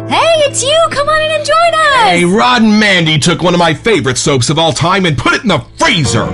Hey, it's you! Come on in and join us! Hey, Rod and Mandy took one of my favorite soaps of all time and put it in the freezer.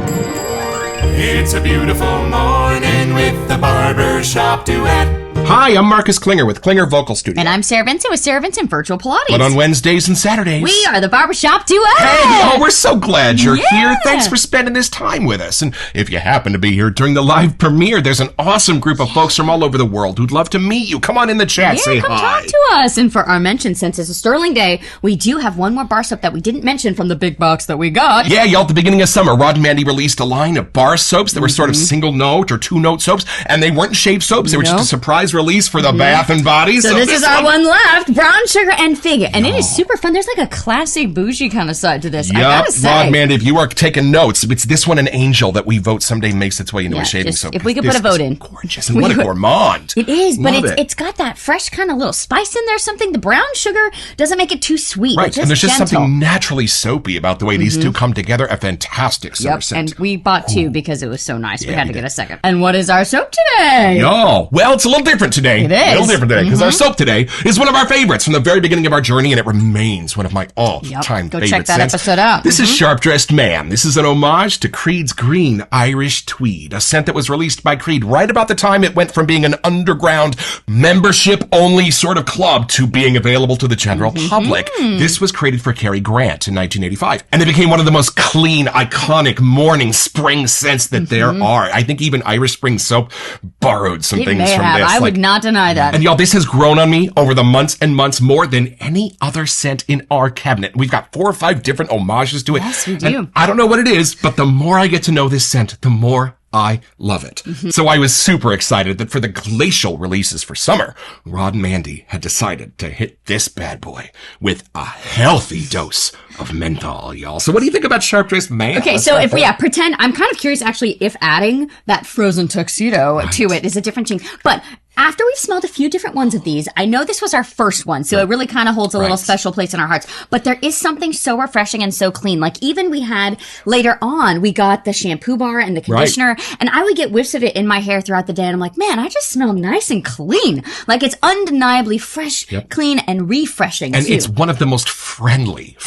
It's a beautiful morning with the Barbershop Duet. Hi, I'm Marcus Klinger with Klinger Vocal Studio. And I'm Sarah Vincent with Sarah Vincent Virtual Pilates. But on Wednesdays and Saturdays, we are the Barbershop Duet! Hey, we're so glad you're here. Thanks for spending this time with us. And if you happen to be here during the live premiere, there's an awesome group of folks from all over the world who'd love to meet you. Come on in the chat, say come hi. Talk to us. And for our mention, since it's a Stirling Day, we do have one more bar soap that we didn't mention from the big box that we got. Yeah, y'all, at the beginning of summer, Rod and Mandy released a line of bar soaps that were sort of single note or two note soaps, and they weren't shave soaps. They were just a surprise release for the bath and body. So this is our one left, brown sugar and fig. And it is super fun. There's like a classic bougie kind of side to this. I gotta say. Rod, Mandy, if you are taking notes, it's this one, an angel, that we vote someday makes its way into a shaving soap. If we could put a vote in. Gorgeous. And what a gourmand. It is, but Love it's got that fresh kind of little spice in there, something. The brown sugar doesn't make it too sweet. Right, It's and there's just gentle. something naturally soapy about the way these two come together. A fantastic summer scent. And we bought two because it was so nice. We had to get a second. And what is our soap today? Well, it's a little different today. It is. A little different today, because our soap today is one of our favorites from the very beginning of our journey, and it remains one of my all-time Go favorite check that scents. episode out. This is Sharp Dressed Man. This is an homage to Creed's Green Irish Tweed, a scent that was released by Creed right about the time it went from being an underground, membership-only sort of club to being available to the general public. This was created for Cary Grant in 1985, and it became one of the most clean, iconic morning spring scents that there are. I think even Irish Spring Soap borrowed some things from this. I would not deny that. And y'all, this has grown on me over the months and months more than any other scent in our cabinet. We've got 4 or 5 different homages to it. Yes, we do. And I don't know what it is, but the more I get to know this scent, the more I love it. So I was super excited that for the glacial releases for summer, Rod and Mandy had decided to hit this bad boy with a healthy dose of menthol, y'all. So what do you think about Sharp Dressed Man? Okay, so if pretend, I'm kind of curious actually if adding that frozen tuxedo to it is a different thing. But after we've smelled a few different ones of these, I know this was our first one, so it really kind of holds a little special place in our hearts. But there is something so refreshing and so clean. Like even we had later on, we got the shampoo bar and the conditioner, and I would get whiffs of it in my hair throughout the day, and I'm like, man, I just smell nice and clean. Like it's undeniably fresh, clean, and refreshing. And too. it's one of the most friendly.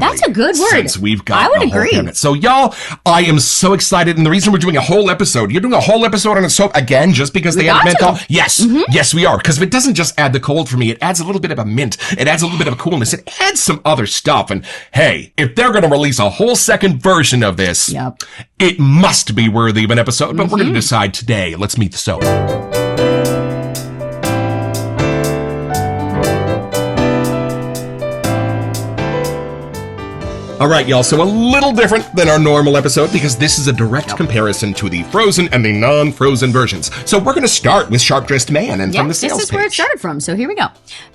That's a good word. Scents we've got. I would agree. Cabinet. So y'all, I am so excited, and the reason we're doing a whole episode, you're doing a whole episode on a soap again, just because they add menthol. Yes, yes, we are. Because if it doesn't just add the cold for me, it adds a little bit of a mint. It adds a little bit of a coolness. It adds some other stuff. And hey, if they're going to release a whole second version of this, it must be worthy of an episode. But we're going to decide today. Let's meet the soap. All right, y'all, so a little different than our normal episode because this is a direct comparison to the frozen and the non-frozen versions. So we're going to start with Sharp Dressed Man and from the sales page. This is where it started from, so here we go.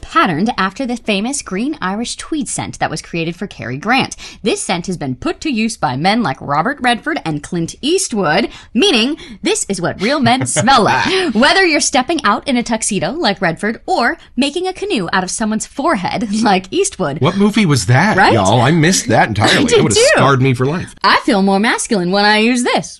Patterned after the famous green Irish tweed scent that was created for Cary Grant. This scent has been put to use by men like Robert Redford and Clint Eastwood, meaning this is what real men smell like. Whether you're stepping out in a tuxedo like Redford or making a canoe out of someone's forehead like Eastwood. What movie was that, y'all? I missed that entirely. It would have scarred me for life. I feel more masculine when I use this.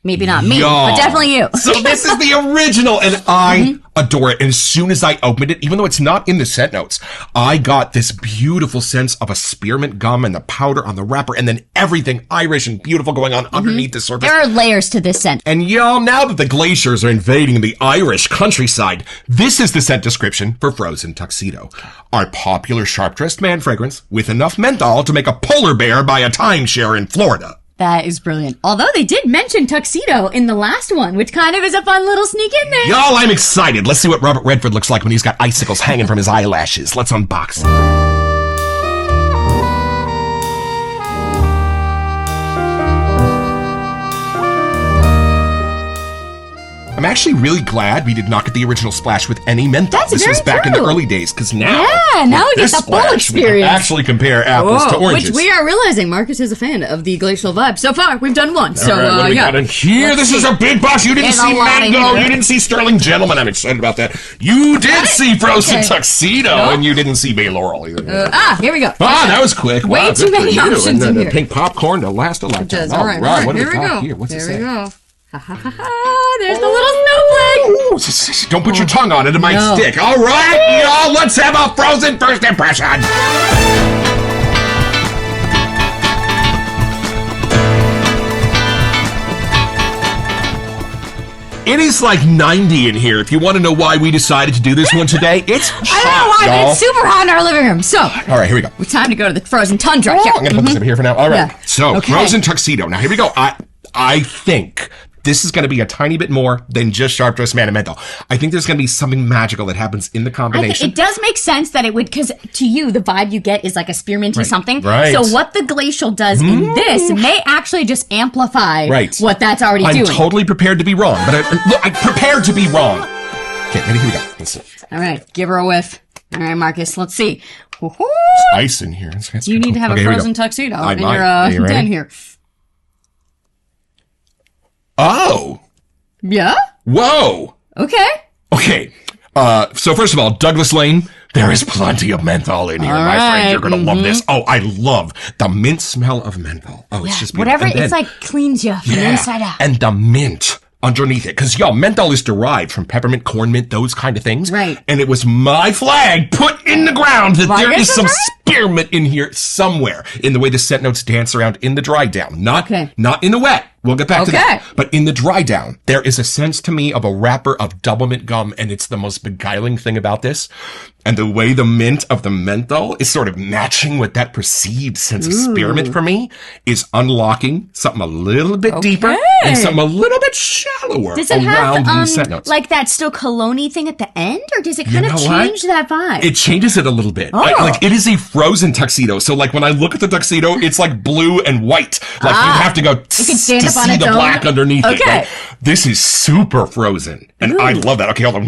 Maybe not me, but definitely you. So this is the original, and I adore it. And as soon as I opened it, even though it's not in the scent notes, I got this beautiful sense of a spearmint gum and the powder on the wrapper, and then everything Irish and beautiful going on underneath the surface. There are layers to this scent. And y'all, now that the glaciers are invading the Irish countryside, this is the scent description for Frozen Tuxedo. Our popular Sharp Dressed Man fragrance with enough menthol to make a polar bear buy a timeshare in Florida. That is brilliant. Although they did mention Tuxedo in the last one, which kind of is a fun little sneak in there. Y'all, I'm excited. Let's see what Robert Redford looks like when he's got icicles hanging from his eyelashes. Let's unbox it. I'm actually really glad we did not get the original splash with any menthol. This was back in the early days, because now we get the full experience. We can actually compare apples to oranges. Which we are realizing Marcus is a fan of the glacial vibe. So far, we've done one. So, what do we got in here? This is a big box. You didn't see Mango. You didn't see Sterling Gentleman. I'm excited about that. You did see Frozen Tuxedo, and you didn't see Bay Laurel either. Here we go. That was quick. Way too many options in here. Pink popcorn to last a lifetime. All right. What do we got here? What's Here we go. There's the little snowflake. Ooh, don't put your tongue on it. It might stick. All right, y'all, let's have a frozen first impression. It is like 90 in here. If you want to know why we decided to do this one today, it's hot, I don't know why, y'all. but it's super hot in our living room. So, all right, here we go. It's time to go to the frozen tundra. Here. I'm going to put this over here for now. All right. Yeah. So, Okay. frozen tuxedo. Now, here we go. I think this is going to be a tiny bit more than just Sharp Dressed Man and menthol. I think there's going to be something magical that happens in the combination. It does make sense that it would, because to you, the vibe you get is like a spearminty something. Right. So what the glacial does in this may actually just amplify what that's already doing. I'm totally prepared to be wrong, but I'm prepared to be wrong. Okay, ready? Here we go. Let's see. All right, give her a whiff. All right, Marcus, let's see. There's ice in here. You need to have a frozen tuxedo in your den here. Oh. Yeah? Whoa. Okay. So first of all, Douglas Lane, there is plenty of menthol in here, my friend. You're going to love this. Oh, I love the mint smell of menthol. Oh, it's just beautiful. Whatever, it's like cleans you from the inside out. And the mint underneath it. Because, y'all, menthol is derived from peppermint, corn mint, those kind of things. Right. And it was my flag put in the ground that there is some spearmint in here somewhere in the way the scent notes dance around in the dry down. Not in the wet. We'll get back to that. But in the dry down, there is a sense to me of a wrapper of double mint gum, and it's the most beguiling thing about this. And the way the mint of the menthol is sort of matching with that perceived sense of spearmint for me is unlocking something a little bit deeper and something a little bit shallower does it around have, these scent notes. like that still cologne-y thing at the end, or does it kind of change that vibe? It changes it a little bit. Like it is a frozen tuxedo. So like when I look at the tuxedo, it's like blue and white. Like you have to go to see the black underneath it. Right? This is super frozen. And I love that. Okay, hold on.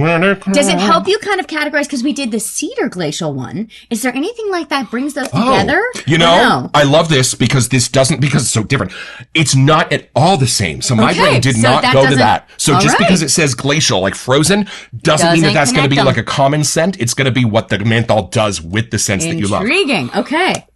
Does it help you kind of categorize? Because we did the cedar glacial one. Is there anything like that brings those together? You know, I love this because because it's so different. It's not at all the same. So my brain did not go to that. So just because it says glacial, like frozen, doesn't mean that that's going to be like a common scent. It's going to be what the menthol does with the scents that you love. Intriguing. Okay.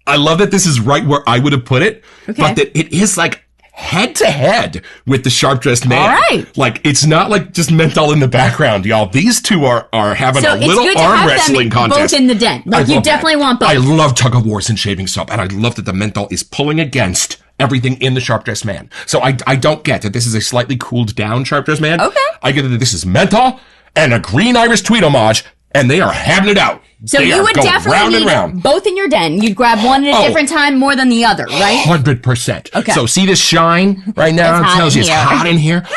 I love that this is right where I would have put it, but that it is like head to head with the Sharp Dressed Man. All right. Like, it's not like just menthol in the background, y'all. These two are having a little arm wrestling contest. Both in the den. Like, you definitely want both. I love tug of wars and shaving soap, and I love that the menthol is pulling against everything in the Sharp Dressed Man. So I don't get that this is a slightly cooled down Sharp Dressed Man. Okay. I get that this is menthol and a green Irish tweed homage, and they are having it out. So you would definitely need both in your den. You'd grab one at a different time more than the other, right? 100%. Okay. So see this shine right now? It tells you it's hot in here.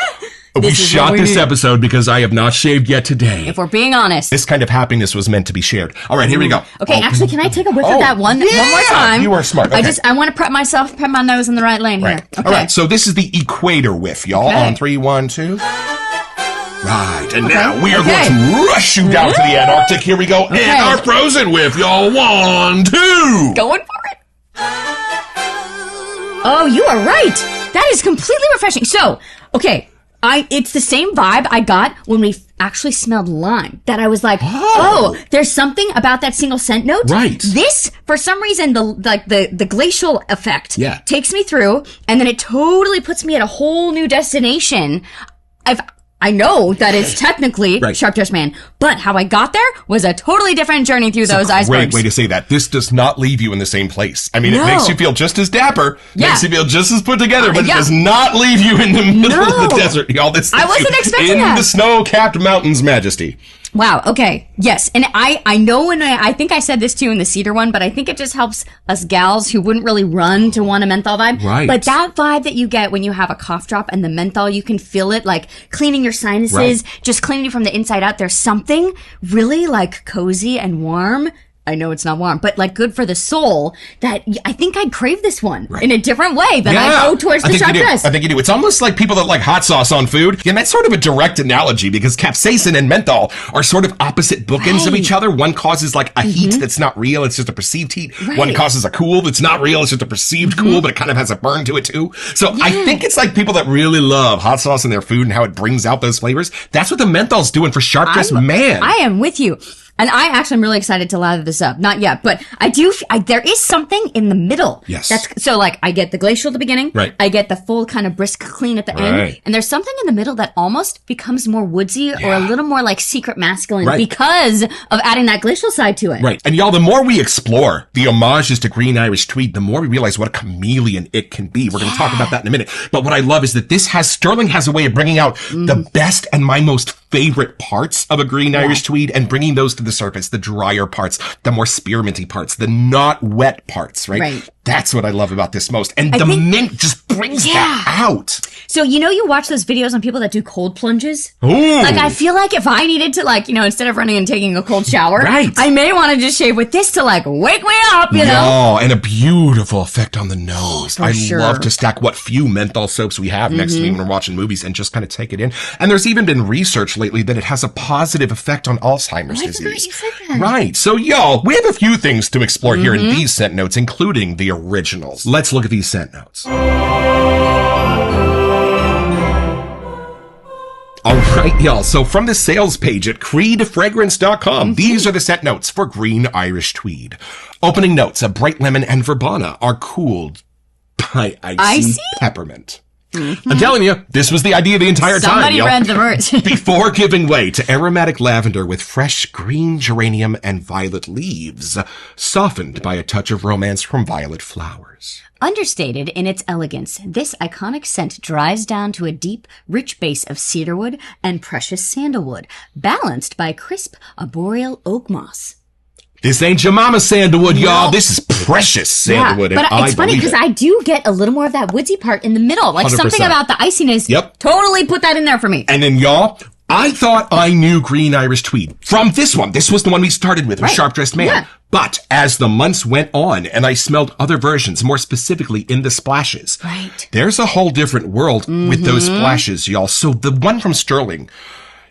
We shot this episode because I have not shaved yet today. If we're being honest. This kind of happiness was meant to be shared. All right, here we go. Okay, actually, can I take a whiff of that one more time? You are smart. Okay. I want to prep my nose in the right lane here. Okay. All right, so this is the equator whiff, y'all. On 3, 1, 2. Right, and now we are going to rush you down to the Antarctic. Here we go. And our frozen whiff, y'all. 1, 2. Going for it. Oh, you are right. That is completely refreshing. So, okay, it's the same vibe I got when we actually smelled lime. That I was like, oh, there's something about that single scent note. Right. This, for some reason, the glacial effect takes me through, and then it totally puts me at a whole new destination. I know that it's technically Sharp Dressed Man, but how I got there was a totally different journey through those icebergs. Great way to say that. This does not leave you in the same place. I mean, it makes you feel just as dapper, makes you feel just as put together, but it does not leave you in the middle of the desert. Y'all, I wasn't expecting that. In the snow-capped mountains, majesty. Wow. Okay. Yes. And I know, and I think I said this too in the cedar one, but I think it just helps us gals who wouldn't really run to want a menthol vibe. Right. But that vibe that you get when you have a cough drop and the menthol, you can feel it like cleaning your sinuses, just cleaning you from the inside out. There's something really like cozy and warm. I know it's not warm, but like good for the soul that I think I'd crave this one in a different way than I go towards the Sharp Dressed. I think you do. It's almost like people that like hot sauce on food. And that's sort of a direct analogy because capsaicin and menthol are sort of opposite bookends of each other. One causes like a heat that's not real. It's just a perceived heat. One causes a cool that's not real. It's just a perceived cool, but it kind of has a burn to it too. So I think it's like people that really love hot sauce in their food and how it brings out those flavors. That's what the menthol's doing for Sharp Dressed Man. I am with you. And I actually am really excited to lather this up. Not yet, but there is something in the middle. Yes. So like I get the glacial at the beginning. Right. I get the full kind of brisk clean at the end. And there's something in the middle that almost becomes more woodsy or a little more like secret masculine because of adding that glacial side to it. Right. And y'all, the more we explore the homages to green Irish tweed, the more we realize what a chameleon it can be. We're going to talk about that in a minute. But what I love is that Stirling has a way of bringing out the best and my most favorite parts of a green Irish tweed and bringing those to the surface, the drier parts, the more spearminty parts, the not wet parts, right? That's what I love about this most. And the mint just brings that out. So, you watch those videos on people that do cold plunges? Ooh. Like, I feel like if I needed to, like, instead of running and taking a cold shower, I may want to just shave with this to, like, wake me up, you know? Oh, and a beautiful effect on the nose. I love to stack what few menthol soaps we have next to me when we're watching movies and just kind of take it in. And there's even been research lately that it has a positive effect on Alzheimer's disease. I forgot you said that. Right. So, y'all, we have a few things to explore here in these scent notes, including the originals. Let's look at these scent notes. All right, y'all. So from the sales page at creedfragrance.com, these are the scent notes for green Irish tweed. Opening notes of bright lemon and verbena are cooled by icy peppermint. I'm telling you, this was the idea the entire time. Somebody read the words. Before giving way to aromatic lavender with fresh green geranium and violet leaves, softened by a touch of romance from violet flowers. Understated in its elegance, this iconic scent dries down to a deep, rich base of cedarwood and precious sandalwood, balanced by crisp arboreal oak moss. This ain't your mama's sandalwood, y'all. This is precious sandalwood. Yeah, but it's funny because I do get a little more of that woodsy part in the middle. Like 100%. Something about the iciness. Totally put that in there for me. And then, y'all, I thought I knew green Irish tweed from this one. This was the one we started with Sharp Dressed Man. Yeah. But as the months went on and I smelled other versions, more specifically in the splashes, there's a whole different world with those splashes, y'all. So the one from Stirling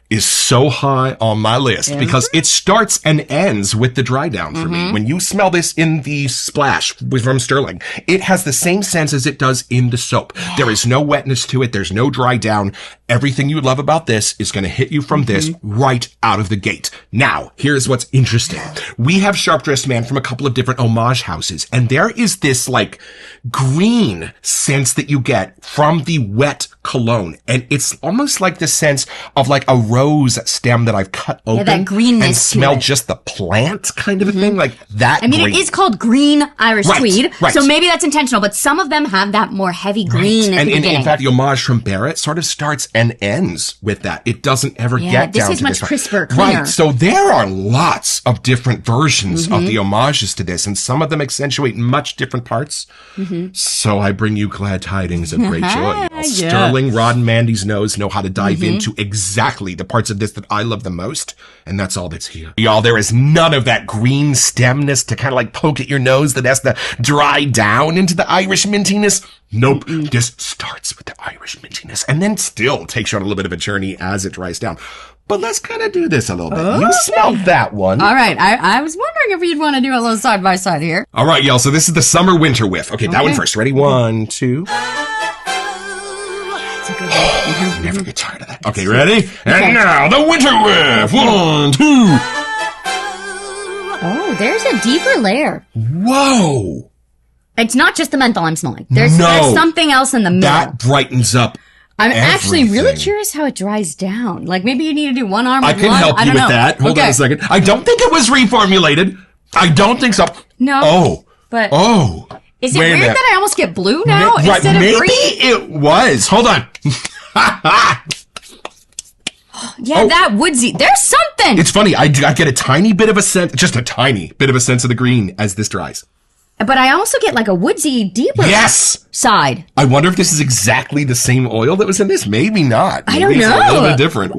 is so high on my list because it starts and ends with the dry down for me. When you smell this in the splash from Stirling, it has the same sense as it does in the soap. There is no wetness to it. There's no dry down. Everything you love about this is going to hit you from this right out of the gate. Now, here's what's interesting. We have Sharp Dressed Man from a couple of different homage houses, and there is this like green sense that you get from the wet cologne. And it's almost like the sense of like a rose stem that I've cut open that greenness and smelled just the plant kind of a thing, like that. I mean, it is called green Irish tweed, right. So maybe that's intentional, but some of them have that more heavy green at the beginning. In fact, the homage from Barrett sort of starts and ends with that. It doesn't ever get down to this. This is much crisper, cleaner. Right, so there are lots of different versions of the homages to this, and some of them accentuate much different parts. So I bring you glad tidings of great joy. Stirling, Rod, and Mandy's nose know how to dive into exactly the parts of this that I love the most, and that's all that's here. Y'all, there is none of that green stemness to kind of like poke at your nose that has to dry down into the Irish mintiness. Nope. This starts with the Irish mintiness and then still takes you on a little bit of a journey as it dries down. But let's kind of do this a little bit. You smelled that one. All right. I was wondering if you'd want to do a little side by side here. All right, y'all. So this is the summer winter whiff. Okay, that one first. Ready? 1, 2. I never get tired of that. Okay, ready? And now the winter whiff. 1, 2. Oh, there's a deeper layer. Whoa. It's not just the menthol I'm smelling. There's something else in the middle. That brightens up actually really curious how it dries down. Like maybe you need to do one arm I with can one. help you with that. Hold on a second. I don't think it was reformulated. I don't think so. No. Oh. But. Oh. Is it weird that I almost get blue now instead of green? Maybe it was. Hold on. That woodsy. There's something. It's funny. I get a tiny bit of a sense, just a tiny bit of a sense of the green as this dries. But I also get like a woodsy, deeper side. I wonder if this is exactly the same oil that was in this. Maybe not. Maybe I don't know. It's a little bit different.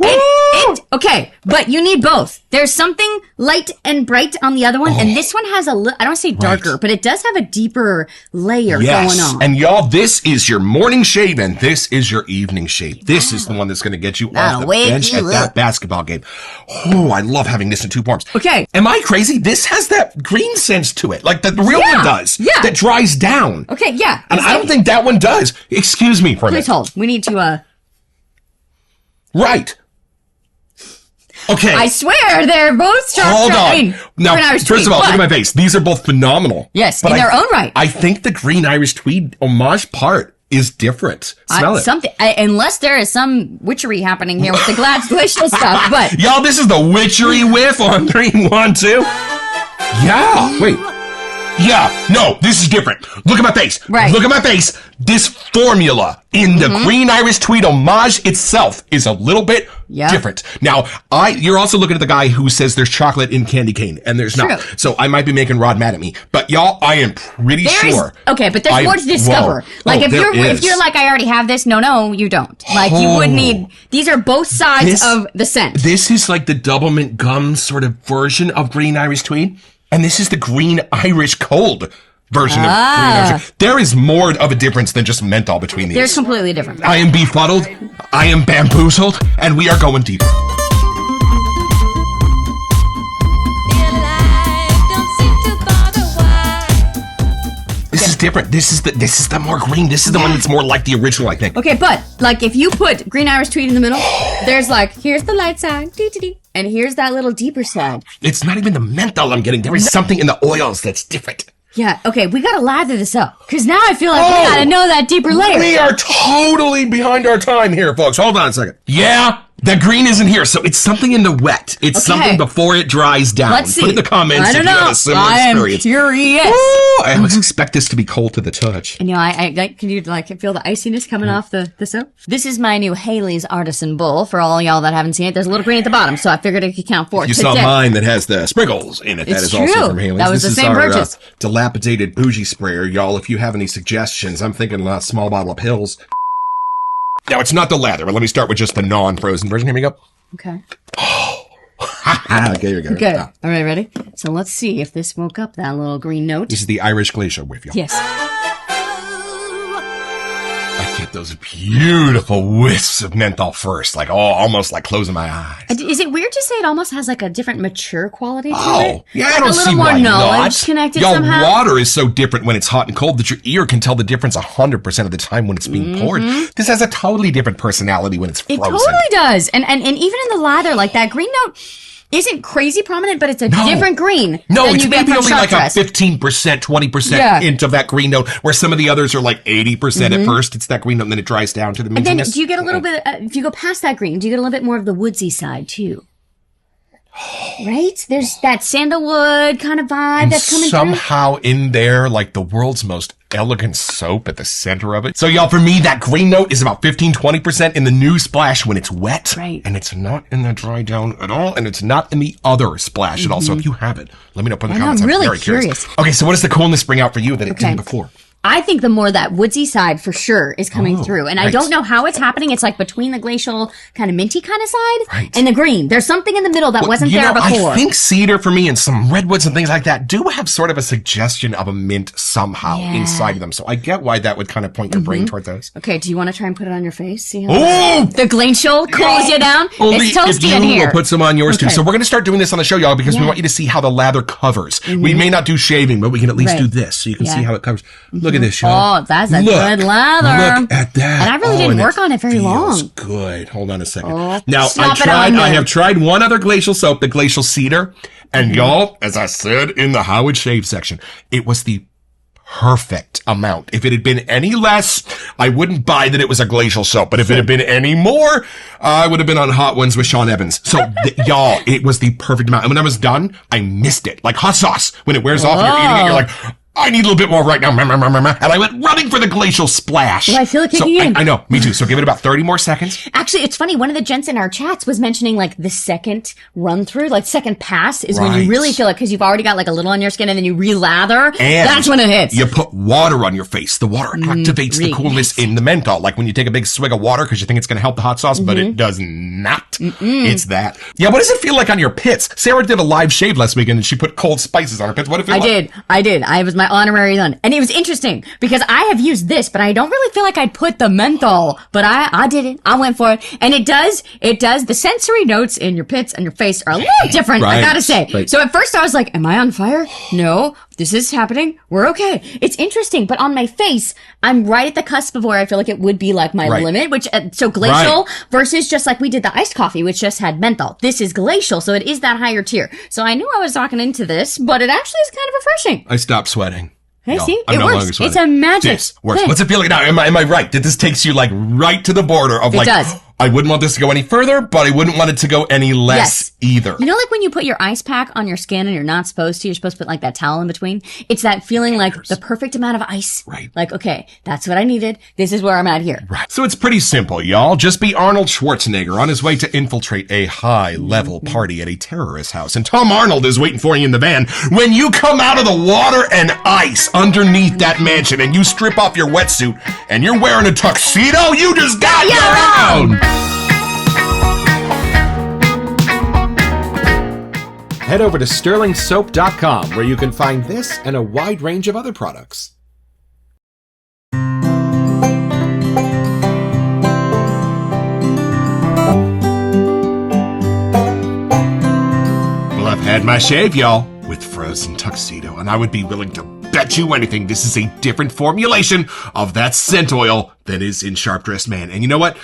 Okay, but you need both. There's something light and bright on the other one, and this one has I don't want to say darker, but it does have a deeper layer going on. And y'all, this is your morning shave, and this is your evening shave. This is the one that's going to get you off the bench at that basketball game. Oh, I love having this in two forms. Okay. Am I crazy? This has that green sense to it, like the real one does. Yeah. That dries down. Okay, yeah. And I don't think that one does. Excuse me for a minute. Please hold. We need to, Right. Okay. I swear they're both sharp. Hold on. I mean, Now, Green Irish first Tweed, of all, look but- at my face. These are both phenomenal. Yes, But in their own right. I think the Green Irish Tweed homage part is different. Smell it. Unless there is some witchery happening here with the Glad's Delicious stuff, but Y'all, this is the witchery whiff on 3, 1, 2. Yeah. Wait. Yeah. No, this is different. Look at my face. Right. Look at my face. This formula in the Green Irish Tweed homage itself is a little bit different. Now, you're also looking at the guy who says there's chocolate in candy cane, and there's not. True. So I might be making Rod mad at me. But y'all, I am pretty sure. Okay, but there's more to discover. Whoa. Like Oh, if you're like, I already have this, no, you don't. Like you would need, these are both sides of the scent. This is like the double mint gum sort of version of Green Irish Tweed. And this is the Green Irish Cold version of Green Irish. There is more of a difference than just menthol between these. They're completely different. I am befuddled. I am bamboozled. And we are going deeper. This is different. This is the more green. This is the one that's more like the original, I think. Okay, but like if you put Green Irish Tweed in the middle, there's like, here's the light side, and here's that little deeper side. It's not even the menthol I'm getting. There is something in the oils that's different. Yeah, okay, we gotta lather this up. Because now I feel like we gotta know that deeper layer. We are totally behind our time here, folks. Hold on a second. Yeah, the green isn't here, so it's something in the wet. It's something before it dries down. Let's see. Put in the comments if you have a similar experience. I am curious. Ooh, I always expect this to be cold to the touch. And can you feel the iciness coming off the soap? This is my new Haley's Artisan Bowl for all y'all that haven't seen it. There's a little green at the bottom, so I figured it could count for it. You saw mine that has the sprinkles in it. It's that is true. also from Haley's. That was this the is same our, purchase. Dilapidated bougie sprayer, y'all. If you have any suggestions, I'm thinking a small bottle of pills. Now, it's not the lather, but let me start with just the non-frozen version. Here we go. Okay. Okay, here we go. Good. All right, ready? So let's see if this woke up that little green note. This is the Irish Glacier whiff, y'all. Yes. I get those beautiful whiffs of menthol first, like almost like closing my eyes. Is it weird to say it almost has like a different mature quality to it? Oh, yeah, I Like don't a little see more why knowledge not. connected Y'all, somehow? water is so different when it's hot and cold that your ear can tell the difference 100% of the time when it's being poured. This has a totally different personality when it's It frozen. totally does. And even in the lather, like that green note isn't crazy prominent, but it's a different green. No, than it's you get maybe from only like a Sharp Dress. 15%, 20% hint of that green note, where some of the others are like 80% at first. It's that green note, and then it dries down to the And then mintiness. do you get a little bit, if you go past that green, do you get a little bit more of the woodsy side too? Right? There's that sandalwood kind of vibe that's coming through. Somehow in there, like the world's most elegant soap at the center of it. So y'all, for me, that green note is about 15-20% in the new splash when it's wet. Right. And it's not in the dry down at all. And it's not in the other splash at all. So if you have it, let me know in the comments. I'm really very curious. Okay, so what does the coolness bring out for you that it didn't before? I think the more that woodsy side for sure is coming through. And I don't know how it's happening. It's like between the glacial kind of minty kind of side and the green. There's something in the middle that wasn't there before. I think cedar for me and some redwoods and things like that do have sort of a suggestion of a mint somehow inside of them. So I get why that would kind of point your brain toward those. Okay, do you want to try and put it on your face? See how Oh! the glacial cools you down? Only It's toasty if in you here. will put some on yours too. Okay. So we're going to start doing this on the show, y'all, because we want you to see how the lather covers. We may not do shaving, but we can at least do this so you can see how it covers. Look at this, y'all. Oh, that's a good lather. Look at that. And I really didn't work on it very long. Good. Hold on a second. Oh, now I have tried one other glacial soap, the glacial cedar, and y'all, as I said in the How It Shave section, it was the perfect amount. If it had been any less, I wouldn't buy that it was a glacial soap. But if it had been any more, I would have been on Hot Ones with Sean Evans. So, y'all, it was the perfect amount. And when I was done, I missed it. Like hot sauce. When it wears off and you're eating it, you're like, I need a little bit more right now. And I went running for the glacial splash. Well, I feel it kicking in. I know, me too. So give it about 30 more seconds. Actually, it's funny. One of the gents in our chats was mentioning like the second run through, like second pass is when you really feel it because you've already got like a little on your skin and then you relather. And that's when it hits. You put water on your face. The water activates the coolness in the menthol. Like when you take a big swig of water because you think it's going to help the hot sauce, but it does not. It's that. Yeah, what does it feel like on your pits? Sarah did a live shave last weekend and she put cold spices on her pits. What did it feel like? I did. I was my honorary done. And it was interesting because I have used this, but I don't really feel like I'd put the menthol, but I did it. I went for it. And it does, the sensory notes in your pits and your face are a little different, I gotta say. So at first I was like, am I on fire? No. this is happening. We're okay. It's interesting, but on my face, I'm right at the cusp of where I feel like it would be like my limit, which, so glacial versus just like we did the iced coffee, which just had menthol. This is glacial, so it is that higher tier. So I knew I was talking into this, but it actually is kind of refreshing. I stopped sweating. Hey, No, see? I'm It no works. longer sweating. It's a magic This works. thing. What's it feeling now? Am I right that this takes you like right to the border of like, does. I wouldn't want this to go any further, but I wouldn't want it to go any less either. You know, like when you put your ice pack on your skin and you're not supposed to, you're supposed to put like that towel in between. It's that feeling like the perfect amount of ice. Right. Like, okay, that's what I needed. This is where I'm at here. Right. So it's pretty simple, y'all. Just be Arnold Schwarzenegger on his way to infiltrate a high-level party at a terrorist house. And Tom Arnold is waiting for you in the van when you come out of the water and ice underneath that mansion and you strip off your wetsuit and you're wearing a tuxedo, you just got your own! Head over to stirlingsoap.com where you can find this and a wide range of other products. Well, I've had my shave, y'all, with frozen tuxedo, and I would be willing to bet you anything this is a different formulation of that scent oil than is in Sharp Dressed Man. And you know what?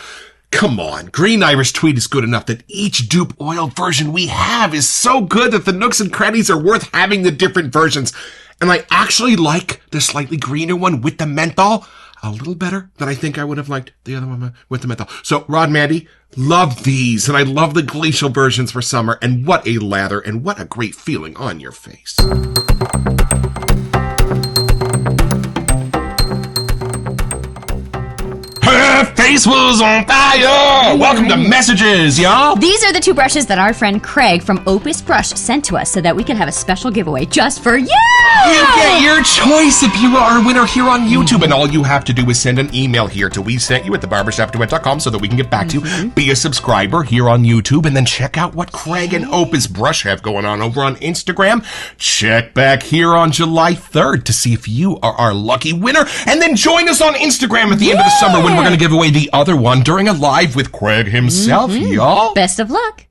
Come on, Green Irish Tweed is good enough that each dupe oil version we have is so good that the nooks and crannies are worth having the different versions. And I actually like the slightly greener one with the menthol a little better than I think I would have liked the other one with the menthol. So, Rod, Mandy, love these, and I love the glacial versions for summer, and what a lather, and what a great feeling on your face. Her face was on fire! Welcome to Messages, y'all! These are the two brushes that our friend Craig from Opus Brush sent to us so that we could have a special giveaway just for you! You get your choice if you are a winner here on YouTube, and all you have to do is send an email here to WeSentYou at thebarbershopduet.com so that we can get back to you. Be a subscriber here on YouTube, and then check out what Craig and Opus Brush have going on over on Instagram. Check back here on July 3rd to see if you are our lucky winner, and then join us on Instagram at the end of the summer when we're going to give away the other one during a live with Craig himself, y'all. Best of luck.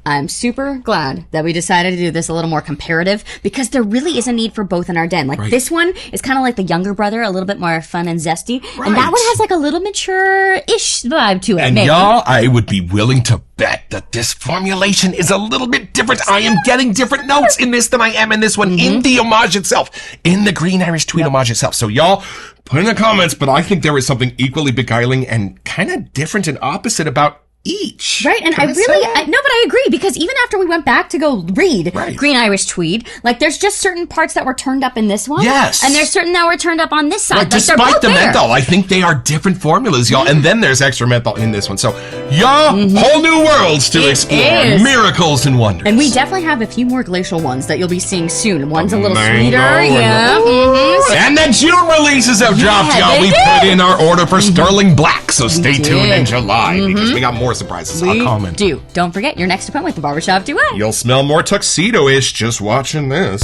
I'm super glad that we decided to do this a little more comparative because there really is a need for both in our den. Like this one is kind of like the younger brother, a little bit more fun and zesty. Right. And that one has like a little mature-ish vibe to it. And y'all, I would be willing to bet that this formulation is a little bit different. I am getting different notes in this than I am in this one in the homage itself, in the Green Irish Tweed homage itself. So y'all, put in the comments, but I think there is something equally beguiling and kind of different and opposite about each. Right, and I but I agree, because even after we went back to go read Green Irish Tweed, like there's just certain parts that were turned up in this one. Yes. And there's certain that were turned up on this side. Like despite the menthol, I think they are different formulas, y'all. And then there's extra menthol in this one. So, y'all, whole new worlds to explore. Miracles and wonders. And we definitely have a few more glacial ones that you'll be seeing soon. One's a little sweeter, And the June releases have dropped, y'all. We put in our order for Stirling Black, so stay tuned in July because we got more surprises. I'll comment. Don't forget your next appointment with the Barbershop Duet. You'll smell more tuxedo-ish just watching this.